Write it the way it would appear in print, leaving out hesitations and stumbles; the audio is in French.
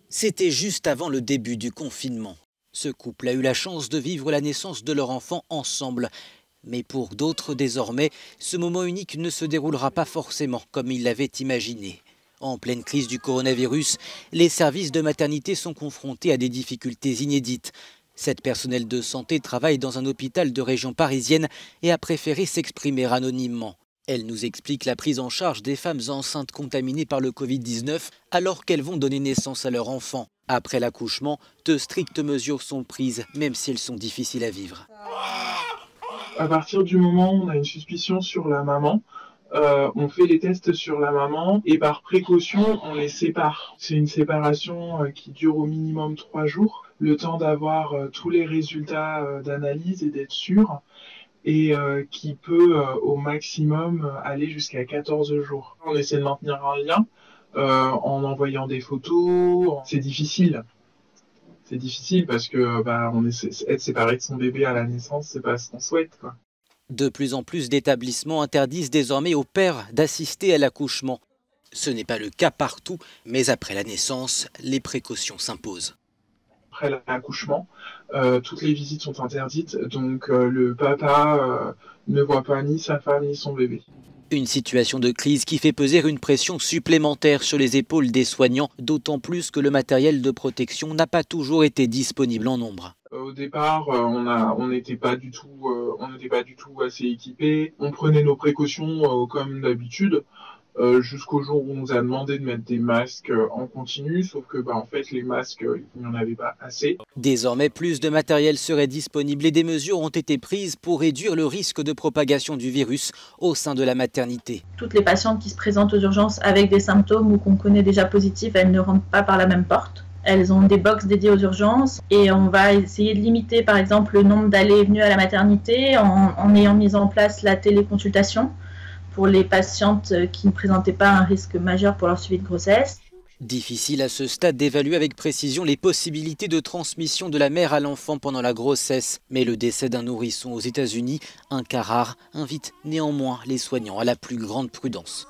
C'était juste avant le début du confinement. Ce couple a eu la chance de vivre la naissance de leur enfant ensemble. Mais pour d'autres, désormais, ce moment unique ne se déroulera pas forcément comme ils l'avaient imaginé. En pleine crise du coronavirus, les services de maternité sont confrontés à des difficultés inédites. Cette personnel de santé travaille dans un hôpital de région parisienne et a préféré s'exprimer anonymement. Elle nous explique la prise en charge des femmes enceintes contaminées par le Covid-19 alors qu'elles vont donner naissance à leur enfant. Après l'accouchement, de strictes mesures sont prises, même si elles sont difficiles à vivre. À partir du moment où on a une suspicion sur la maman, on fait les tests sur la maman et par précaution, on les sépare. C'est une séparation qui dure au minimum 3 jours, le temps d'avoir tous les résultats d'analyse et d'être sûr, et qui peut au maximum aller jusqu'à 14 jours. On essaie de maintenir un lien en envoyant des photos. C'est difficile. C'est difficile parce que être séparé de son bébé à la naissance, c'est pas ce qu'on souhaite, quoi. De plus en plus d'établissements interdisent désormais aux pères d'assister à l'accouchement. Ce n'est pas le cas partout, mais après la naissance, les précautions s'imposent. Après l'accouchement, toutes les visites sont interdites, donc le papa ne voit pas ni sa femme ni son bébé. Une situation de crise qui fait peser une pression supplémentaire sur les épaules des soignants, d'autant plus que le matériel de protection n'a pas toujours été disponible en nombre. Au départ, on n'était pas du tout assez équipés. On prenait nos précautions comme d'habitude. Jusqu'au jour où on nous a demandé de mettre des masques en continu, sauf que en fait les masques, il n'y en avait pas assez. Désormais, plus de matériel serait disponible et des mesures ont été prises pour réduire le risque de propagation du virus au sein de la maternité. Toutes les patientes qui se présentent aux urgences avec des symptômes ou qu'on connaît déjà positifs, elles ne rentrent pas par la même porte. Elles ont des box dédiées aux urgences et on va essayer de limiter par exemple le nombre d'allées et venues à la maternité en ayant mis en place la téléconsultation pour les patientes qui ne présentaient pas un risque majeur pour leur suivi de grossesse. Difficile à ce stade d'évaluer avec précision les possibilités de transmission de la mère à l'enfant pendant la grossesse. Mais le décès d'un nourrisson aux États-Unis, un cas rare, invite néanmoins les soignants à la plus grande prudence.